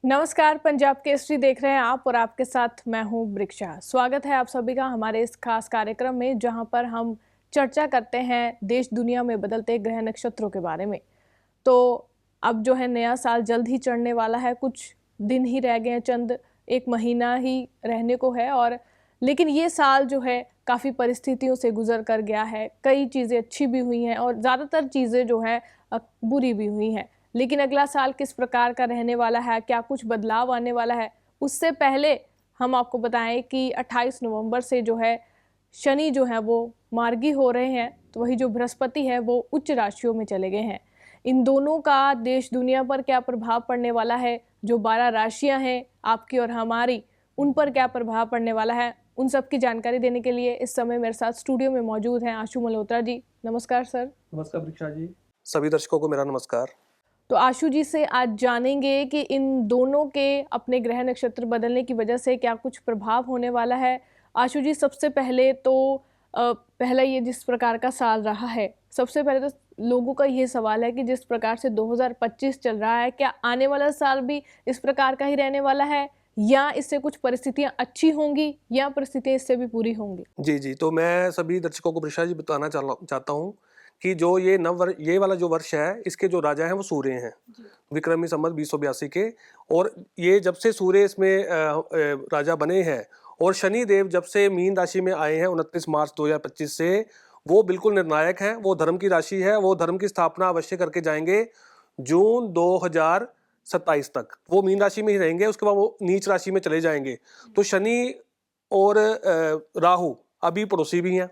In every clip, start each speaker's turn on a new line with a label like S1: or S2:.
S1: नमस्कार, पंजाब केसरी देख रहे हैं आप और आपके साथ मैं हूं वृक्षा। स्वागत है आप सभी का हमारे इस खास कार्यक्रम में, जहां पर हम चर्चा करते हैं देश दुनिया में बदलते ग्रह नक्षत्रों के बारे में। तो अब जो है नया साल जल्द ही चढ़ने वाला है, कुछ दिन ही रह गए हैं, चंद एक महीना ही रहने को है। और लेकिन ये साल जो है काफ़ी परिस्थितियों से गुजर कर गया है। कई चीज़ें अच्छी भी हुई हैं और ज़्यादातर चीज़ें जो है बुरी भी हुई हैं। लेकिन अगला साल किस प्रकार का रहने वाला है, क्या कुछ बदलाव आने वाला है, उससे पहले हम आपको बताएं कि 28 नवंबर से जो है शनि जो है वो मार्गी हो रहे हैं, तो वही जो बृहस्पति है वो उच्च राशियों में चले गए हैं। इन दोनों का देश दुनिया पर क्या प्रभाव पड़ने वाला है, जो 12 राशियां हैं आपकी और हमारी, उन पर क्या प्रभाव पड़ने वाला है, उन सब की जानकारी देने के लिए इस समय मेरे साथ स्टूडियो में मौजूद हैं आशु मल्होत्रा जी। नमस्कार सर।
S2: नमस्कार वृक्षा जी। सभी दर्शकों को मेरा नमस्कार।
S1: तो आशु जी से आज जानेंगे कि इन दोनों के अपने ग्रह नक्षत्र बदलने की वजह से क्या कुछ प्रभाव होने वाला है। आशु जी, सबसे पहले तो पहला ये जिस प्रकार का साल रहा है, सबसे पहले तो लोगों का ये सवाल है कि जिस प्रकार से 2025 चल रहा है, क्या आने वाला साल भी इस प्रकार का ही रहने वाला है, या इससे कुछ परिस्थितियां अच्छी होंगी, या परिस्थितियां इससे भी पूरी होंगी?
S2: जी, तो मैं सभी दर्शकों को वृषा जी बताना चाहता हूँ कि जो ये वाला जो वर्ष है, इसके जो राजा हैं वो सूर्य हैं, विक्रमी संवत 2082 के। और ये जब से सूर्य इसमें राजा बने हैं और शनि देव जब से मीन राशि में आए हैं 29 मार्च 2025 से, वो बिल्कुल निर्णायक हैं। वो धर्म की राशि है, वो धर्म की स्थापना अवश्य करके जाएंगे। जून 2027 तक वो मीन राशि में ही रहेंगे, उसके बाद वो नीच राशि में चले जाएंगे। तो शनि और राहु अभी पड़ोसी भी हैं,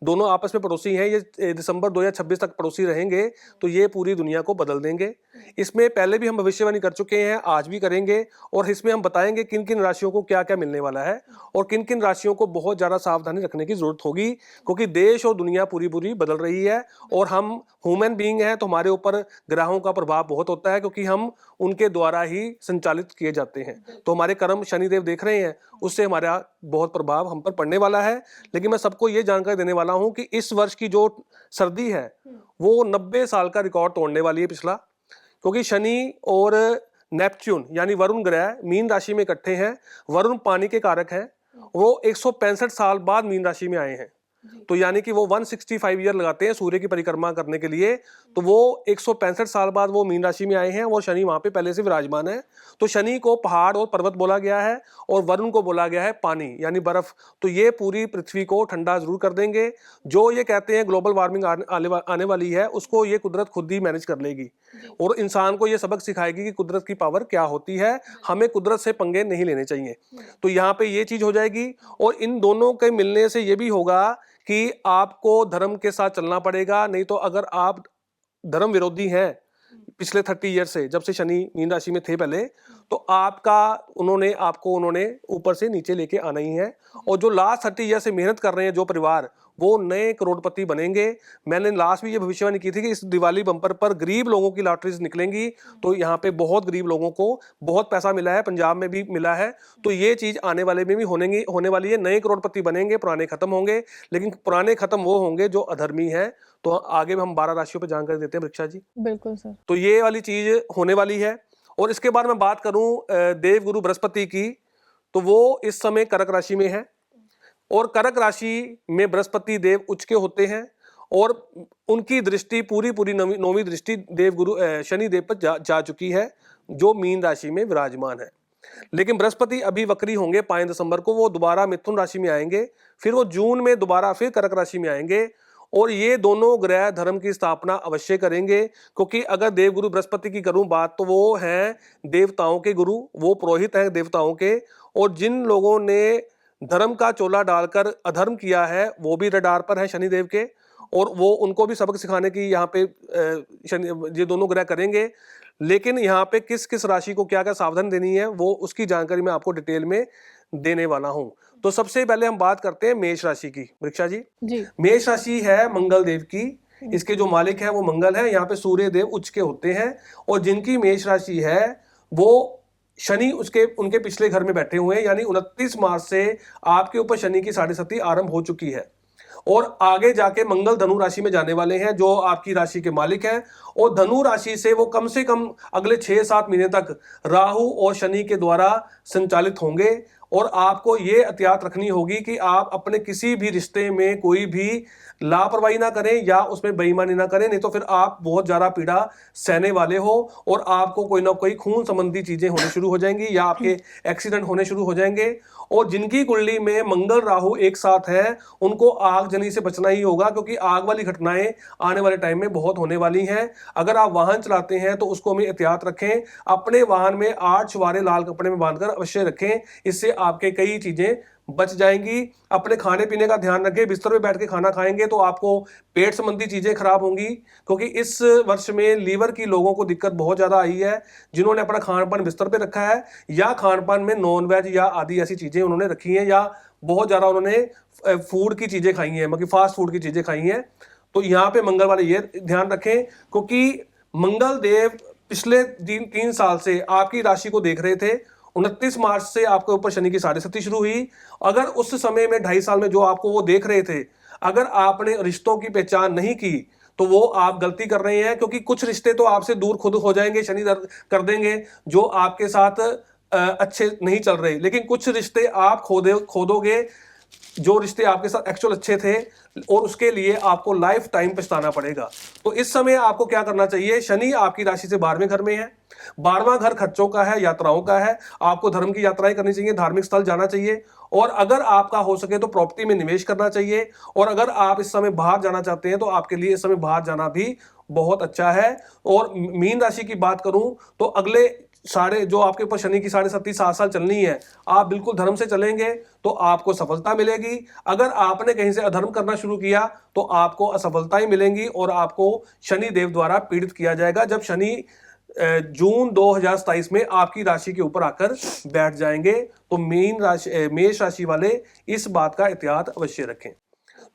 S2: दोनों आपस में पड़ोसी हैं। ये दिसंबर 2026 तक पड़ोसी रहेंगे, तो ये पूरी दुनिया को बदल देंगे। इसमें पहले भी हम भविष्यवाणी कर चुके हैं, आज भी करेंगे, और इसमें हम बताएंगे किन किन राशियों को क्या क्या मिलने वाला है और किन किन राशियों को बहुत ज़्यादा सावधानी रखने की जरूरत होगी, क्योंकि देश और दुनिया पूरी पूरी बदल रही है। और हम ह्यूमन बीइंग हैं, तो हमारे ऊपर ग्रहों का प्रभाव बहुत होता है, क्योंकि हम उनके द्वारा ही संचालित किए जाते हैं। तो हमारे कर्म शनिदेव देख रहे हैं, उससे हमारा बहुत प्रभाव हम पर पड़ने वाला है। लेकिन मैं सबको ये जानकारी देने वाला हूं कि इस वर्ष की जो सर्दी है वो 90 साल का रिकॉर्ड तोड़ने वाली है पिछला, क्योंकि शनि और नेपच्यून यानी वरुण ग्रह मीन राशि में इकट्ठे हैं। वरुण पानी के कारक हैं, वो 165 साल बाद मीन राशि में आए हैं। तो यानी कि वो 165 ईयर लगाते हैं सूर्य की परिक्रमा करने के लिए, तो वो 165 साल बाद वो मीन राशि में आए हैं और शनि वहां पे पहले से विराजमान है। तो शनि को पहाड़ और पर्वत बोला गया है और वरुण को बोला गया है पानी यानी बर्फ। तो ये पूरी पृथ्वी को ठंडा जरूर कर देंगे। जो ये कहते हैं ग्लोबल वार्मिंग आने वाली है, उसको ये कुदरत खुद ही मैनेज कर लेगी और इंसान को ये सबक सिखाएगी कि कुदरत की पावर क्या होती है। हमें कुदरत से पंगे नहीं लेने चाहिए। तो यहाँ पे ये चीज हो जाएगी। और इन दोनों के मिलने से ये भी होगा कि आपको धर्म के साथ चलना पड़ेगा। नहीं तो अगर आप धर्म विरोधी हैं पिछले 30 ईयर से, जब से शनि मीन राशि में थे पहले, तो उन्होंने ऊपर से नीचे लेके आना ही है। और जो लास्ट 30 ईयर से मेहनत कर रहे हैं जो परिवार, वो नए करोड़पति बनेंगे। मैंने लास्ट भी ये भविष्यवाणी की थी कि इस दिवाली बम्पर पर गरीब लोगों की लॉटरीज निकलेंगी। तो यहाँ पे बहुत गरीब लोगों को बहुत पैसा मिला है, पंजाब में भी मिला है। तो ये चीज आने वाले में भी होने वाली है। नए करोड़पति बनेंगे, पुराने खत्म होंगे, लेकिन पुराने खत्म वो होंगे जो अधर्मी है। तो आगे हम 12 राशियों पर जानकारी देते हैं वृक्षा जी।
S1: बिल्कुल सर।
S2: तो ये वाली चीज होने वाली है। और इसके बाद मैं बात करूं देवगुरु बृहस्पति की, तो वो इस समय कर्क राशि में है और कर्क राशि में बृहस्पति देव उच्च के होते हैं और उनकी दृष्टि पूरी नौवीं दृष्टि देवगुरु शनि देव पर जा चुकी है, जो मीन राशि में विराजमान है। लेकिन बृहस्पति अभी वक्री होंगे 5 दिसंबर को, वो दोबारा मिथुन राशि में आएंगे, फिर वो जून में दोबारा फिर कर्क राशि में आएंगे। और ये दोनों ग्रह धर्म की स्थापना अवश्य करेंगे, क्योंकि अगर देवगुरु बृहस्पति की करूं बात, तो वो हैं देवताओं के गुरु, वो पुरोहित हैं देवताओं के। और जिन लोगों ने धर्म का चोला डालकर अधर्म किया है, वो भी रडार पर है शनिदेव के, और वो उनको भी सबक सिखाने की यहाँ पे ये दोनों ग्रह करेंगे। लेकिन यहाँ पे किस किस राशि को क्या क्या सावधानी देनी है, वो उसकी जानकारी मैं आपको डिटेल में देने वाला हूँ। तो सबसे पहले हम बात करते हैं मेष राशि की वृक्षा जी। मेष राशि है मंगल देव की, इसके जो मालिक है वो मंगल है। यहाँ पे सूर्य देव उच्च के होते हैं और जिनकी मेष राशि है वो शनि उनके पिछले घर में बैठे हुए हैं, यानी 29 मार्च से आपके ऊपर शनि की 7.5 आरंभ हो चुकी है और आगे जाके मंगल धनु राशि में जाने वाले हैं, जो आपकी राशि के मालिक हैं। और धनु राशि से वो कम से कम अगले 6-7 महीने तक राहु और शनि के द्वारा संचालित होंगे। और आपको ये एहतियात रखनी होगी कि आप अपने किसी भी रिश्ते में कोई भी लापरवाही ना करें या उसमें बेईमानी ना करें, नहीं तो फिर आप बहुत ज्यादा पीड़ा सहने वाले हो और आपको कोई ना कोई खून संबंधी चीजें होने शुरू हो जाएंगी या आपके एक्सीडेंट होने शुरू हो जाएंगे। और जिनकी कुंडली में मंगल राहु एक साथ है उनको आगजनी से बचना ही होगा, क्योंकि आग वाली घटनाएं आने वाले टाइम में बहुत होने वाली हैं। अगर आप वाहन चलाते हैं तो उसको में एहतियात रखें, अपने वाहन में 8 छुहारे लाल कपड़े में बांधकर अवश्य रखें, इससे आपके कई चीजें बच जाएंगी। अपने खाने पीने का ध्यान रखें, बिस्तर पे बैठ के खाना खाएंगे तो आपको पेट संबंधी चीजें खराब होंगी, क्योंकि इस वर्ष में लीवर की लोगों को दिक्कत बहुत ज्यादा आई है, जिन्होंने अपना खान पान बिस्तर पे रखा है या खान पान में नॉन वेज या आदि ऐसी चीजें उन्होंने रखी हैं या बहुत ज्यादा उन्होंने फूड की चीजें खाई हैं, मतलब फास्ट फूड की चीजें खाई हैं। तो यहाँ पे मंगल वाले ये ध्यान रखें, क्योंकि मंगल देव पिछले 3 साल से आपकी राशि को देख रहे थे। 29 मार्च से आपके ऊपर शनि की साढ़े सती शुरू हुई। अगर उस समय में 2.5 साल में जो आपको वो देख रहे थे, अगर आपने रिश्तों की पहचान नहीं की तो वो आप गलती कर रहे हैं, क्योंकि कुछ रिश्ते तो आपसे दूर खुद हो जाएंगे, शनि कर देंगे जो आपके साथ अच्छे नहीं चल रहे, लेकिन कुछ रिश्ते आप खोदोगे जो रिश्ते आपके साथ एक्चुअल अच्छे थे, और उसके लिए आपको लाइफ टाइम पछताना पड़ेगा। तो इस समय आपको क्या करना चाहिए, शनि आपकी राशि से 12वें घर में है। 12वां घर खर्चों का है, यात्राओं का है। आपको धर्म की यात्राएं करनी चाहिए, धार्मिक स्थल जाना चाहिए, और अगर आपका हो सके तो प्रॉपर्टी में निवेश करना चाहिए। और अगर आप इस समय बाहर जाना चाहते हैं तो आपके लिए इस समय बाहर जाना भी बहुत अच्छा है। और मीन राशि की बात करूं तो अगले जो आपके ऊपर शनि की 7.5 साल चलनी है, आप बिल्कुल धर्म से चलेंगे तो आपको सफलता मिलेगी। अगर आपने कहीं से अधर्म करना शुरू किया तो आपको असफलताएं मिलेंगी और आपको शनि देव द्वारा पीड़ित किया जाएगा, जब शनि जून 2027 में आपकी राशि के ऊपर आकर बैठ जाएंगे। तो मेष राशि वाले इस बात का एहतियात अवश्य रखें।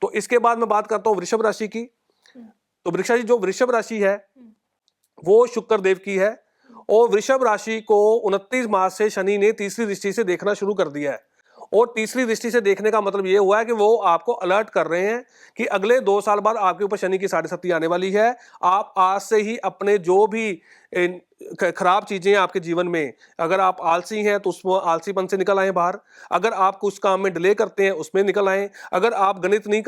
S2: तो इसके बाद मैं बात करता हूं वृषभ राशि की। तो वृषभ राशि है वो शुक्र देव की है, और वृषभ राशि को 29 मार्च से शनि ने तीसरी दृष्टि से देखना शुरू कर दिया है। और तीसरी दृष्टि से देखने का मतलब ये हुआ है कि वो आपको अलर्ट कर रहे हैं कि अगले 2 साल बाद आपके ऊपर शनि की साढ़े सती आने वाली है। आप आज से ही अपने जो भी खराब चीजें आपके जीवन में, अगर आप आलसी हैं तो उसमें आलसीपन से निकल आए बाहर, अगर आप कुछ काम में डिले करते हैं उसमें निकल आए, अगर आप गणित नहीं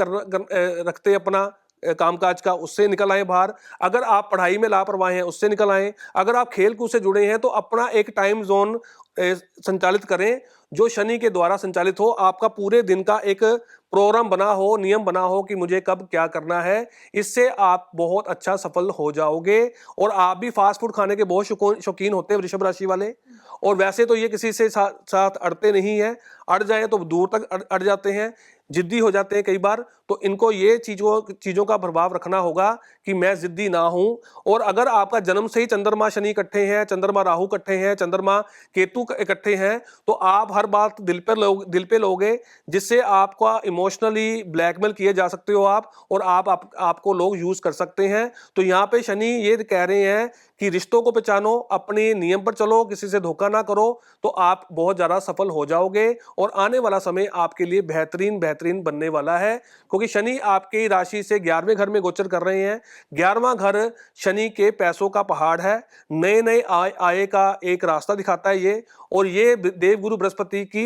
S2: रखते अपना कामकाज का, उससे निकल आए बाहर, अगर आप पढ़ाई में लापरवाह हैं उससे निकल आए, अगर आप खेल कूद से जुड़े हैं तो अपना एक टाइम जोन संचालित करें जो शनि के द्वारा संचालित हो। आपका पूरे दिन का एक प्रोग्राम बना हो, नियम बना हो कि मुझे कब क्या करना है। इससे आप बहुत अच्छा सफल हो जाओगे। और आप भी फास्ट फूड खाने के बहुत शौकीन होते हैं वृषभ राशि वाले, और वैसे तो ये किसी से साथ अड़ते नहीं है, अड़ जाए तो दूर तक अड़ जाते हैं, जिद्दी हो जाते हैं कई बार। तो इनको ये चीजों का प्रभाव रखना होगा कि मैं जिद्दी ना हूं। और अगर आपका जन्म से ही चंद्रमा शनि इकट्ठे हैं, चंद्रमा राहु इकट्ठे हैं, चंद्रमा केतु इकट्ठे हैं, तो आप हर बात दिल पे लोगे, जिससे आपका इमोशनली ब्लैकमेल किए जा सकते हो आप, और आपको लोग यूज कर सकते हैं। तो यहाँ पे शनि ये कह रहे हैं कि रिश्तों को पहचानो, अपने नियम पर चलो, किसी से धोखा ना करो, तो आप बहुत ज्यादा सफल हो जाओगे। और आने वाला समय आपके लिए बेहतरीन बनने वाला है, क्योंकि शनि आपकी राशि से 11वें घर में गोचर कर रहे हैं। 11वां घर शनि के पैसों का पहाड़ है, नए आय का एक रास्ता दिखाता है ये। और ये देवगुरु बृहस्पति की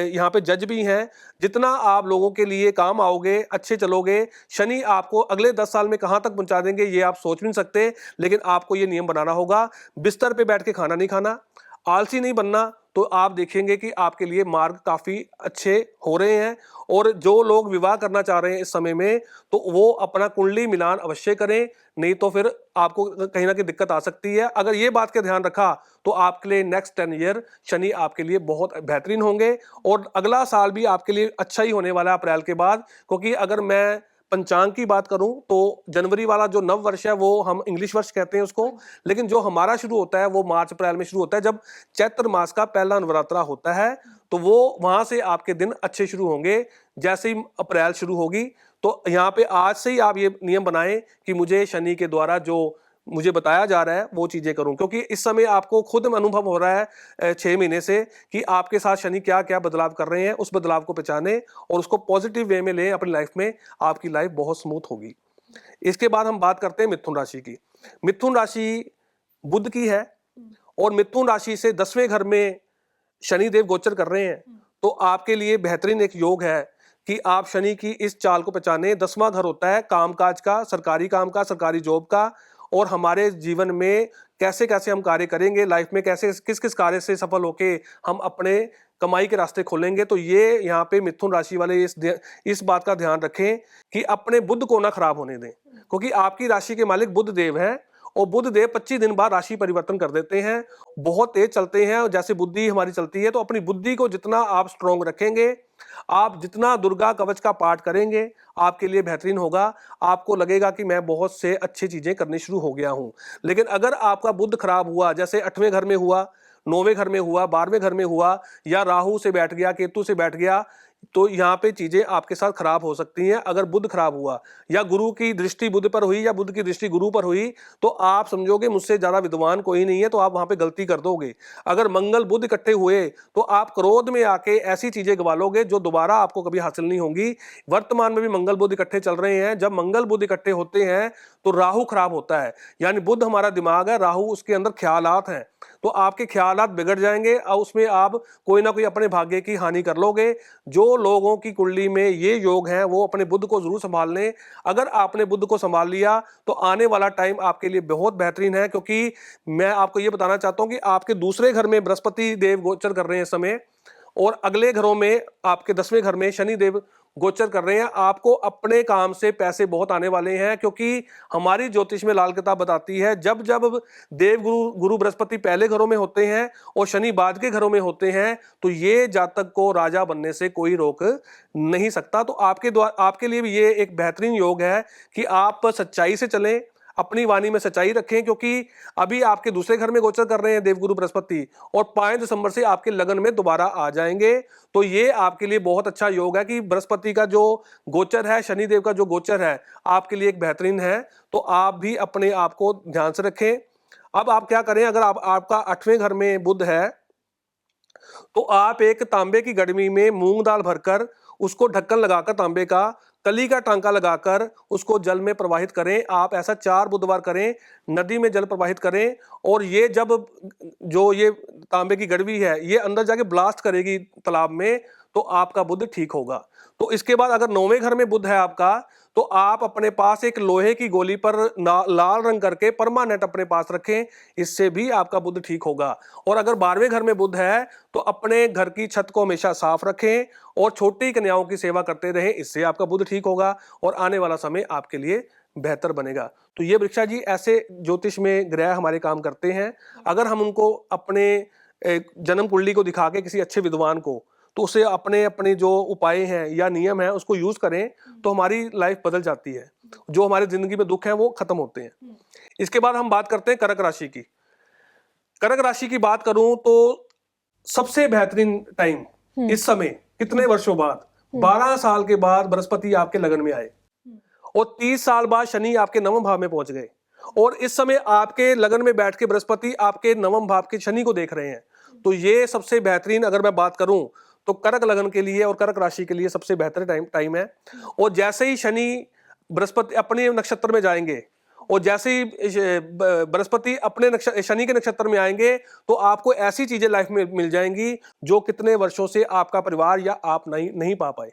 S2: यहाँ पे जज भी हैं। जितना आप लोगों के लिए काम आओगे, अच्छे चलोगे, शनि आपको अगले 10 साल में कहां तक पहुंचा देंगे ये आप सोच भी नहीं सकते। लेकिन आपको ये नियम बनाना होगा, बिस्तर पे बैठ के खाना नहीं खाना, आलसी नहीं बनना, तो आप देखेंगे कि आपके लिए मार्ग काफी अच्छे हो रहे हैं। और जो लोग विवाह करना चाह रहे हैं इस समय में, तो वो अपना कुंडली मिलान अवश्य करें, नहीं तो फिर आपको कहीं ना कहीं दिक्कत आ सकती है। अगर ये बात का ध्यान रखा तो आपके लिए नेक्स्ट 10 ईयर शनि आपके लिए बहुत बेहतरीन होंगे। और अगला साल भी आपके लिए अच्छा ही होने वाला है अप्रैल के बाद, क्योंकि अगर मैं पंचांग की बात करूं तो जनवरी वाला जो नव वर्ष है वो हम इंग्लिश वर्ष कहते हैं उसको, लेकिन जो हमारा शुरू होता है वो मार्च अप्रैल में शुरू होता है, जब चैत्र मास का पहला नवरात्रा होता है। तो वो वहां से आपके दिन अच्छे शुरू होंगे जैसे ही अप्रैल शुरू होगी। तो यहाँ पे आज से ही आप ये नियम बनाएं कि मुझे शनि के द्वारा जो मुझे बताया जा रहा है वो चीजें करूं, क्योंकि इस समय आपको खुद में अनुभव हो रहा है 6 महीने से कि आपके साथ शनि क्या क्या बदलाव कर रहे हैं। उस बदलाव को पहचाने और उसको पॉजिटिव वे में लें अपनी लाइफ में, आपकी लाइफ बहुत स्मूथ होगी। इसके बाद हम बात करते हैं मिथुन राशि की। मिथुन राशि बुध की है और मिथुन राशि से 10वें घर में शनि देव गोचर कर रहे हैं, तो आपके लिए बेहतरीन एक योग है कि आप शनि की इस चाल को पहचाने। 10वां घर होता है कामकाज का, सरकारी काम का, सरकारी जॉब का, और हमारे जीवन में कैसे कैसे हम कार्य करेंगे, लाइफ में कैसे किस किस कार्य से सफल होके हम अपने कमाई के रास्ते खोलेंगे। तो ये यहाँ पे मिथुन राशि वाले इस बात का ध्यान रखें कि अपने बुध को ना खराब होने दें, क्योंकि आपकी राशि के मालिक बुध देव हैं और बुध देव 25 दिन बाद राशि परिवर्तन कर देते हैं, बहुत तेज चलते हैं। और जैसे बुद्धि हमारी चलती है, तो अपनी बुद्धि को जितना आप स्ट्रॉन्ग रखेंगे, आप जितना दुर्गा कवच का पाठ करेंगे, आपके लिए बेहतरीन होगा। आपको लगेगा कि मैं बहुत से अच्छी चीजें करनी शुरू हो गया हूं। लेकिन अगर आपका बुध खराब हुआ, जैसे 8वें घर में हुआ, 9वें घर में हुआ, 12वें घर में हुआ, या राहु से बैठ गया, केतु से बैठ गया, तो यहाँ पे चीजें आपके साथ खराब हो सकती हैं। अगर बुध खराब हुआ या गुरु की दृष्टि बुध पर हुई या बुध की दृष्टि गुरु पर हुई, तो आप समझोगे मुझसे ज्यादा विद्वान कोई नहीं है, तो आप वहां पे गलती कर दोगे। अगर मंगल बुध इकट्ठे हुए, तो आप क्रोध में आके ऐसी चीजें गवा लोगे जो दोबारा आपको कभी हासिल नहीं होंगी। वर्तमान में भी मंगल बुध इकट्ठे चल रहे हैं। जब मंगल बुध इकट्ठे होते हैं तो राहु खराब होता है, यानी बुध हमारा दिमाग है, राहु उसके अंदर ख्यालात हैं, तो आपके ख्यालात बिगड़ जाएंगे और उसमें आप कोई ना कोई अपने भाग्य की हानि कर लोगे। जो लोगों की कुंडली में ये योग हैं, वो अपने बुध को जरूर संभाल लें। अगर आपने बुध को संभाल लिया, तो आने वाला टाइम आपके लिए बहुत बेहतरीन है, क्योंकि मैं आपको ये बताना चाहता हूं कि आपके दूसरे घर में बृहस्पति देव गोचर कर रहे हैं इस समय, और अगले घरों में आपके 10वें घर में शनि देव गोचर कर रहे हैं। आपको अपने काम से पैसे बहुत आने वाले हैं, क्योंकि हमारी ज्योतिष में लाल किताब बताती है, जब जब देव गुरु बृहस्पति पहले घरों में होते हैं और शनि बाद के घरों में होते हैं, तो ये जातक को राजा बनने से कोई रोक नहीं सकता। तो आपके लिए भी ये एक बेहतरीन योग है कि आप सच्चाई से चलें, अपनी वाणी में सच्चाई रखें, क्योंकि अभी आपके दूसरे घर में गोचर कर रहे हैं देवगुरु बृहस्पति, और 5 दिसंबर से आपके लगन में दोबारा आ जाएंगे। तो ये आपके लिए बहुत अच्छा योग है कि बृहस्पति का जो गोचर है, शनिदेव का जो गोचर है, आपके लिए एक बेहतरीन है। तो आप भी अपने आप को ध्यान से रखें। अब आप क्या करें, अगर आपका 8वें घर में बुध है, तो आप एक तांबे की गड़वी में मूंग दाल भरकर उसको ढक्कन लगाकर तांबे का कली का टांका लगाकर उसको जल में प्रवाहित करें। आप ऐसा 4 बुधवार करें, नदी में जल प्रवाहित करें, और ये जब जो ये तांबे की गड़वी है ये अंदर जाके ब्लास्ट करेगी तालाब में, तो आपका बुध ठीक होगा। तो इसके बाद अगर 9वें घर में बुध है आपका, तो आप अपने पास एक लोहे की गोली पर लाल रंग करके परमानेंट अपने पास रखें, इससे भी आपका बुध ठीक होगा। और अगर 12वें घर में बुध है, तो अपने घर की छत को हमेशा साफ रखें और छोटी कन्याओं की सेवा करते रहें, इससे आपका बुध ठीक होगा और आने वाला समय आपके लिए बेहतर बनेगा। तो ये वृक्षा जी, ऐसे ज्योतिष में ग्रह हमारे काम करते हैं। अगर हम उनको अपने जन्म कुंडली को दिखा के किसी अच्छे विद्वान को, तो उसे अपने जो उपाय हैं या नियम हैं उसको यूज करें, तो हमारी लाइफ बदल जाती है, जो हमारी जिंदगी में दुख है वो खत्म होते हैं। इसके बाद हम बात करते हैं कर्क राशि की। कर्क राशि की बात करूं तो सबसे बेहतरीन टाइम इस समय, कितने वर्षों बाद, 12 साल के बाद बृहस्पति आपके लगन में आए और 30 साल बाद शनि आपके 9वें भाव में पहुंच गए, और इस समय आपके लगन में बैठ के बृहस्पति आपके 9वें भाव के शनि को देख रहे हैं। तो ये सबसे बेहतरीन, अगर मैं बात करूं तो कर्क लगन के लिए और कर्क राशि के लिए सबसे बेहतर टाइम है। और जैसे ही शनि बृहस्पति अपने नक्षत्र में जाएंगे और जैसे ही बृहस्पति अपने शनि के नक्षत्र में आएंगे, तो आपको ऐसी चीजें लाइफ में मिल जाएंगी जो कितने वर्षों से आपका परिवार या आप नहीं पा पाए।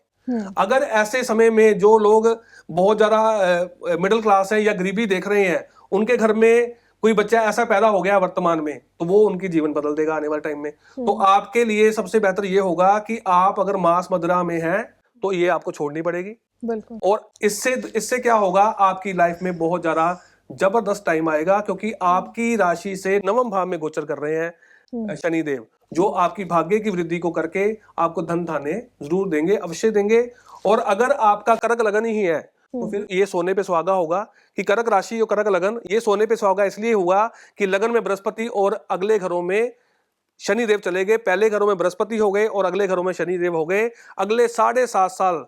S2: अगर ऐसे समय में जो लोग बहुत ज्यादा मिडिल क्लास है या गरीबी देख रहे हैं, उनके घर में कोई बच्चा ऐसा पैदा हो गया वर्तमान में, तो वो उनकी जीवन बदल देगा आने वाले टाइम में। तो आपके लिए सबसे बेहतर ये होगा कि आप अगर मांस मदिरा में हैं, तो ये आपको छोड़नी पड़ेगी। बिल्कुल। और इससे क्या होगा, आपकी लाइफ में बहुत ज्यादा जबरदस्त टाइम आएगा, क्योंकि आपकी राशि से 9वें भाव में गोचर कर रहे हैं शनिदेव, जो आपकी भाग्य की वृद्धि को करके आपको धन धान्य जरूर देंगे, अवश्य देंगे। और अगर आपका कर्क लगन ही है, तो फिर ये सोने पे सुहागा होगा कि कर्क राशि और कर्क लगन, ये सोने पे सुहागा इसलिए हुआ कि लगन में बृहस्पति और अगले घरों में शनिदेव चले गए। पहले घरों में बृहस्पति हो गए और अगले घरों में शनिदेव हो गए। अगले 7.5 साल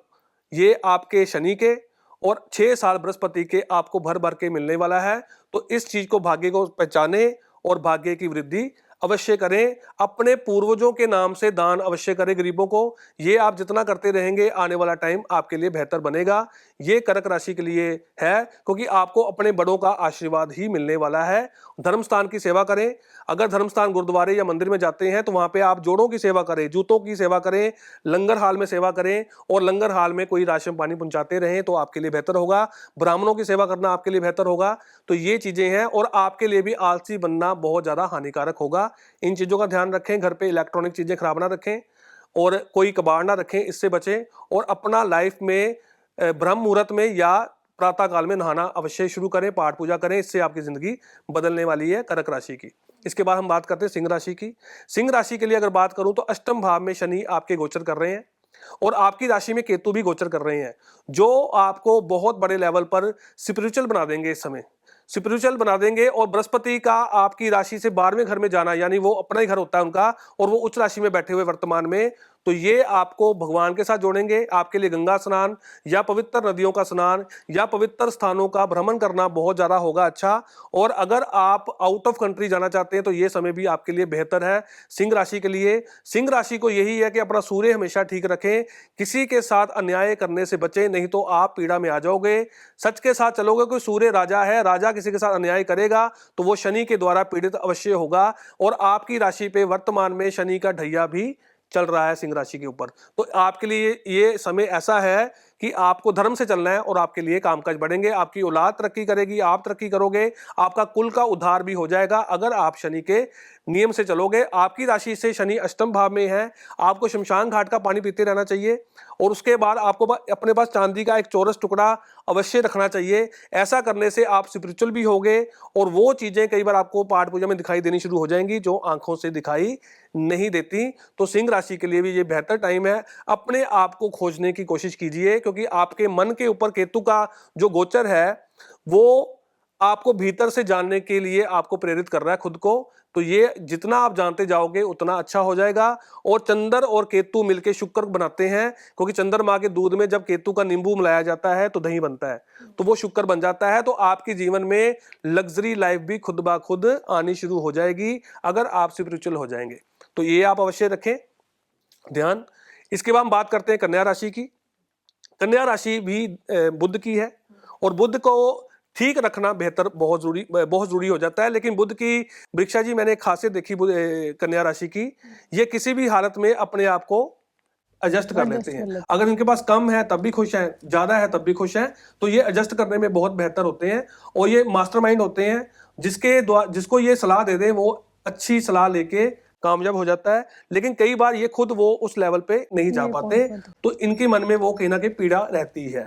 S2: ये आपके शनि के और 6 साल बृहस्पति के आपको भर भर के मिलने वाला है। तो इस चीज को, भाग्य को पहचाने और भाग्य की वृद्धि अवश्य करें। अपने पूर्वजों के नाम से दान अवश्य करें गरीबों को। ये आप जितना करते रहेंगे, आने वाला टाइम आपके लिए बेहतर बनेगा। ये कर्क राशि के लिए है, क्योंकि आपको अपने बड़ों का आशीर्वाद ही मिलने वाला है। धर्म स्थान की सेवा करें। अगर धर्म स्थान गुरुद्वारे या मंदिर में जाते हैं तो वहां पे आप जोड़ों की सेवा करें, जूतों की सेवा करें, लंगर हाल में सेवा करें, और लंगर हाल में कोई राशन पानी पहुंचाते रहें तो आपके लिए बेहतर होगा। ब्राह्मणों की सेवा करना आपके लिए बेहतर होगा। तो ये चीजें हैं, और आपके लिए भी आलसी बनना बहुत ज्यादा हानिकारक होगा। इन चीजों का ध्यान रखें। घर पे इलेक्ट्रॉनिक चीजें खराब ना रखें, और कोई कबाड़ ना रखें, इससे बचें। और अपना लाइफ में ब्रह्म मुहूर्त में या प्रातः काल में नहाना अवश्य शुरू करें, पाठ पूजा करें। इससे आपकी जिंदगी बदलने वाली है कर्क राशि की। इसके बाद हम बात करते हैं सिंह राशि की। सिंह राशि के लिए अगर बात करूं तो अष्टम भाव में शनि आपके गोचर कर रहे हैं, और आपकी राशि में केतु भी गोचर कर रहे हैं, जो आपको बहुत बड़े लेवल पर स्पिरिचुअल बना देंगे। इस समय स्पिरिचुअल बना देंगे। और बृहस्पति का आपकी राशि से 12वें घर में जाना, यानी वो अपना ही घर होता है उनका, और वो उच्च राशि में बैठे हुए वर्तमान में, तो ये आपको भगवान के साथ जोड़ेंगे। आपके लिए गंगा स्नान या पवित्र नदियों का स्नान या पवित्र स्थानों का भ्रमण करना बहुत ज्यादा होगा अच्छा। और अगर आप आउट ऑफ कंट्री जाना चाहते हैं तो ये समय भी आपके लिए बेहतर है सिंह राशि के लिए। सिंह राशि को यही है कि अपना सूर्य हमेशा ठीक रखें, किसी के साथ अन्याय करने से बचें, नहीं तो आप पीड़ा में आ जाओगे। सच के साथ चलोगे। कोई सूर्य राजा है, राजा किसी के साथ अन्याय करेगा तो वो शनि के द्वारा पीड़ित अवश्य होगा। और आपकी राशि पे वर्तमान में शनि का ढैया भी चल रहा है सिंह राशि के ऊपर। तो आपके लिए ये समय ऐसा है कि आपको धर्म से चलना है, और आपके लिए कामकाज बढ़ेंगे। आपकी औलाद तरक्की करेगी, आप तरक्की करोगे, आपका कुल का उद्धार भी हो जाएगा अगर आप शनि के नियम से चलोगे। आपकी राशि से शनि अष्टम भाव में है। आपको शमशान घाट का पानी पीते रहना चाहिए, और उसके बाद आपको अपने पास चांदी का एक चौरस टुकड़ा अवश्य रखना चाहिए। ऐसा करने से आप स्पिरिचुअल भी होगे, और वो चीजें कई बार आपको पाठ पूजा में दिखाई देनी शुरू हो जाएंगी जो आंखों से दिखाई नहीं देती। तो सिंह राशि के लिए भी ये बेहतर टाइम है। अपने आप को खोजने की कोशिश कीजिए, क्योंकि आपके मन के ऊपर केतु का जो गोचर है वो आपको भीतर से जानने के लिए आपको प्रेरित कर रहा है खुद को। तो ये जितना आप जानते जाओगे उतना अच्छा हो जाएगा। और चंद्र और केतु मिलके शुक्र बनाते हैं, क्योंकि चंद्रमा के दूध में जब केतु का नींबू मिलाया जाता है तो दही बनता है, तो वो शुक्र बन जाता है। तो आपके जीवन में लग्जरी लाइफ भी खुद ब खुद आनी शुरू हो जाएगी अगर आप स्पिरिचुअल हो जाएंगे। तो ये आप अवश्य रखें ध्यान। इसके बाद हम बात करते हैं कन्या राशि की। कन्या राशि भी बुध की है, और बुध को ठीक रखना बेहतर बहुत जरूरी हो जाता है। लेकिन बुध की वृक्षा जी मैंने खासियत देखी कन्या राशि की, ये किसी भी हालत में अपने आप को एडजस्ट कर लेते हैं। अगर इनके पास कम है तब भी खुश हैं, ज्यादा है तब भी खुश हैं, तो ये एडजस्ट करने में बहुत बेहतर होते हैं। और ये मास्टरमाइंड होते हैं, जिसको ये सलाह दे दे वो अच्छी सलाह लेके कामयाब हो जाता है। लेकिन कई बार ये खुद वो उस लेवल पे नहीं जा पाते, तो इनके मन में वो कहीं ना कहीं पीड़ा रहती है।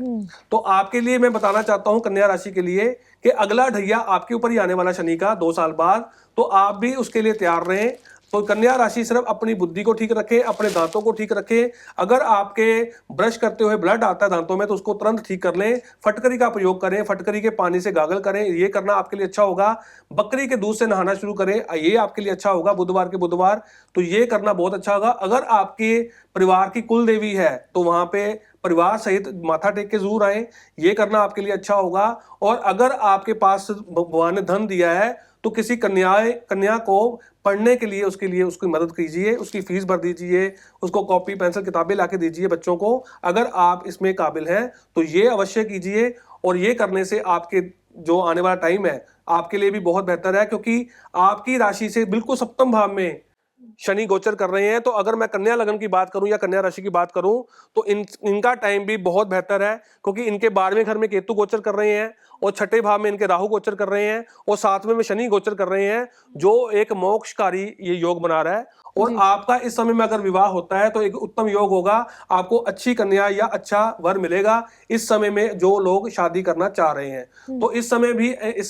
S2: तो आपके लिए मैं बताना चाहता हूं कन्या राशि के लिए कि अगला ढैया आपके ऊपर ही आने वाला शनि का 2 साल बाद, तो आप भी उसके लिए तैयार रहें। तो कन्या राशि सिर्फ अपनी बुद्धि को ठीक रखें, अपने दांतों को ठीक रखें। अगर आपके ब्रश करते हुए ब्लड आता है दांतों में तो उसको तुरंत ठीक कर लें। फटकरी का प्रयोग करें, फटकरी के पानी से गागल करें, ये करना आपके लिए अच्छा होगा। बकरी के दूध से नहाना शुरू करें, ये आपके लिए अच्छा होगा बुधवार के बुधवार, तो ये करना बहुत अच्छा होगा। अगर आपके परिवार की कुल देवी है तो वहां पे परिवार सहित माथा टेक के जरूर आए, ये करना आपके लिए अच्छा होगा। और अगर आपके पास भगवान ने धन दिया है तो किसी कन्या को पढ़ने के लिए उसकी मदद कीजिए, उसकी फीस भर दीजिए, उसको कॉपी पेंसिल किताबें लाके दीजिए बच्चों को। अगर आप इसमें काबिल हैं तो ये अवश्य कीजिए, और ये करने से आपके जो आने वाला टाइम है आपके लिए भी बहुत बेहतर है, क्योंकि आपकी राशि से बिल्कुल सप्तम भाव में शनि गोचर कर रहे हैं। तो अगर मैं कन्या लगन की बात करूं या कन्या राशि की बात करूं तो इनका टाइम भी बहुत बेहतर है, क्योंकि इनके 12वें घर में केतु गोचर कर रहे हैं, और छठे भाव में इनके राहु गोचर कर रहे हैं, और 7वें में शनि गोचर कर रहे हैं, जो एक मोक्षकारी ये योग बना रहा है। और आपका इस समय में अगर विवाह होता है तो एक उत्तम योग होगा, आपको अच्छी कन्या या अच्छा वर मिलेगा इस समय में जो लोग शादी करना चाह रहे हैं। तो इस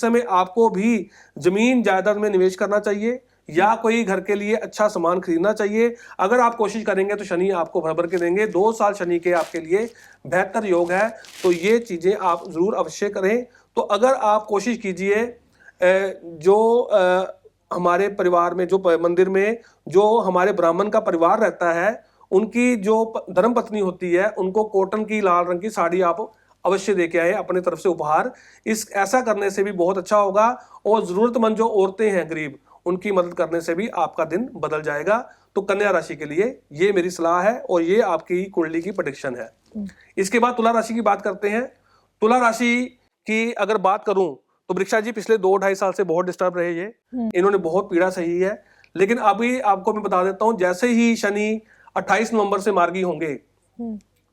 S2: समय आपको भी जमीन जायदाद में निवेश करना चाहिए, या कोई घर के लिए अच्छा सामान खरीदना चाहिए। अगर आप कोशिश करेंगे तो शनि आपको भर भर के देंगे। 2 साल शनि के आपके लिए बेहतर योग है, तो ये चीजें आप जरूर अवश्य करें। तो अगर आप कोशिश कीजिए, जो हमारे परिवार में, जो मंदिर में जो हमारे ब्राह्मण का परिवार रहता है, उनकी जो धर्म पत्नी होती है उनको कॉटन की लाल रंग की साड़ी आप अवश्य देके आए अपने तरफ से उपहार। ऐसा करने से भी बहुत अच्छा होगा। और जरूरतमंद जो औरतें हैं गरीब, उनकी मदद करने से भी आपका दिन बदल जाएगा। तो कन्या राशि के लिए ये मेरी सलाह है, और ये आपकी कुंडली की प्रेडिक्शन है। इसके बाद तुला राशि की बात करते हैं। तुला राशि की अगर बात करूं तो वृक्षा जी पिछले 2-2.5 साल से बहुत डिस्टर्ब रहे ये, इन्होंने बहुत पीड़ा सही है। लेकिन अभी आपको मैं बता देता हूं, जैसे ही शनि 28 नवंबर से मार्गी होंगे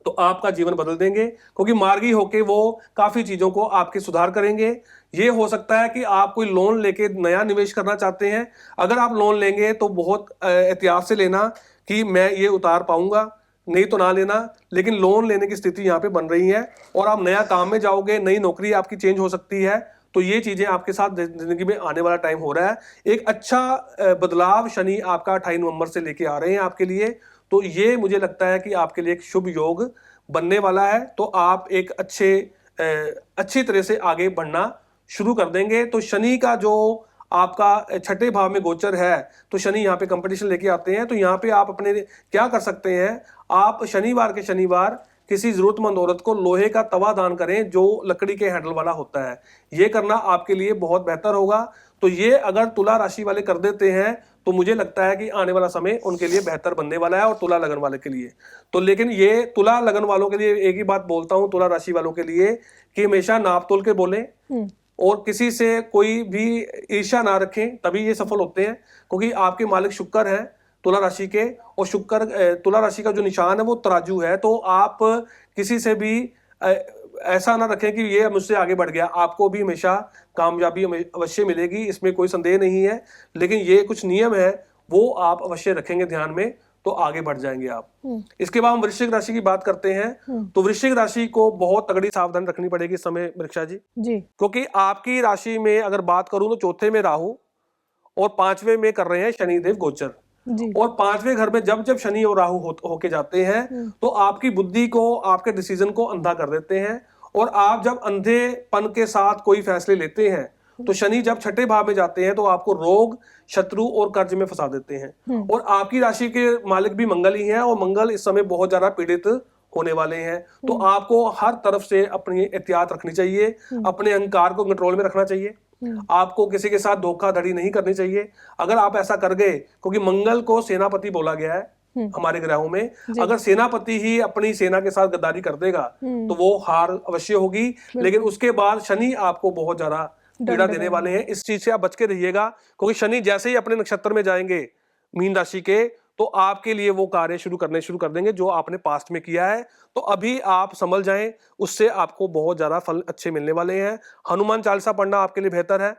S2: तो आपका जीवन बदल देंगे, क्योंकि मार्गी होके वो काफी चीजों को आपके सुधार करेंगे। ये हो सकता है कि आप कोई लोन लेके नया निवेश करना चाहते हैं। अगर आप लोन लेंगे तो बहुत एहतियात से लेना कि मैं ये उतार पाऊंगा, नहीं तो ना लेना। लेकिन लोन लेने की स्थिति यहाँ पे बन रही है और आप नया काम में जाओगे, नई नौकरी आपकी चेंज हो सकती है। तो ये चीजें आपके साथ जिंदगी में आने वाला टाइम हो रहा है। एक अच्छा बदलाव शनि आपका 28 नवंबर से लेके आ रहे हैं आपके लिए। तो ये मुझे लगता है कि आपके लिए एक शुभ योग बनने वाला है। तो आप एक अच्छी तरह से आगे बढ़ना शुरू कर देंगे। तो शनि का जो आपका छठे भाव में गोचर है, तो शनि यहाँ पे कंपटीशन लेके आते हैं। तो यहाँ पे आप अपने क्या कर सकते हैं, आप शनिवार के शनिवार किसी जरूरतमंद औरत को लोहे का तवा दान करें जो लकड़ी के हैंडल वाला होता है। ये करना आपके लिए बहुत बेहतर होगा। तो ये अगर तुला राशि वाले कर देते हैं तो मुझे लगता है कि आने वाला समय उनके लिए बेहतर बनने वाला है, और तुला लगन वाले के लिए तो। लेकिन ये तुला लगन वालों के लिए एक ही बात बोलता हूं, तुला राशि वालों के लिए, कि हमेशा नाप तोल के बोलें और किसी से कोई भी ईर्ष्या ना रखें, तभी ये सफल होते हैं। क्योंकि आपके मालिक शुक्र हैं तुला राशि के, और शुक्र तुला राशि का जो निशान है वो तराजू है। तो आप किसी से भी ऐसा ना रखें कि ये मुझसे आगे बढ़ गया। आपको भी हमेशा कामयाबी अवश्य मिलेगी, इसमें कोई संदेह नहीं है। लेकिन ये कुछ नियम है वो आप अवश्य रखेंगे ध्यान में, तो आगे बढ़ जाएंगे आप। इसके बाद हम वृश्चिक राशि की बात करते हैं। तो वृश्चिक राशि को बहुत तगड़ी सावधानी रखनी पड़ेगी इस समय वृक्षा जी, क्योंकि आपकी राशि में अगर बात करूं तो चौथे में राहु और 5वें में कर रहे हैं शनिदेव गोचर। और 5वें घर में जब जब शनि और राहु होके जाते हैं तो आपकी बुद्धि को, आपके डिसीजन को अंधा कर देते हैं। और आप जब अंधेपन के साथ कोई फैसले लेते हैं तो शनि जब छठे भाव में जाते हैं तो आपको रोग, शत्रु और कर्ज में फंसा देते हैं। और आपकी राशि के मालिक भी मंगल ही हैं, और मंगल इस समय बहुत ज्यादा पीड़ित होने वाले हैं। तो आपको हर तरफ से अपनी एहतियात रखनी चाहिए, अपने अहंकार को कंट्रोल में रखना चाहिए। आपको किसी के साथ धोखाधड़ी नहीं करनी चाहिए। अगर आप ऐसा कर गए, क्योंकि मंगल को सेनापति बोला गया है हमारे ग्रहों में, अगर सेनापति ही अपनी सेना के साथ गद्दारी कर देगा तो वो हार अवश्य होगी। लेकिन उसके बाद शनि आपको बहुत ज्यादा पीड़ा देने वाले हैं। इस चीज से आप बच के रहिएगा, क्योंकि शनि जैसे ही अपने नक्षत्र में जाएंगे मीन राशि के, तो आपके लिए वो कार्य शुरू कर देंगे जो आपने पास्ट में किया है। तो अभी आप संभल जाएं, उससे आपको बहुत ज्यादा फल अच्छे मिलने वाले हैं। हनुमान चालीसा पढ़ना आपके लिए बेहतर है।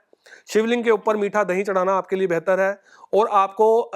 S2: शिवलिंग के ऊपर मीठा दही चढ़ाना आपके लिए बेहतर है। और आपको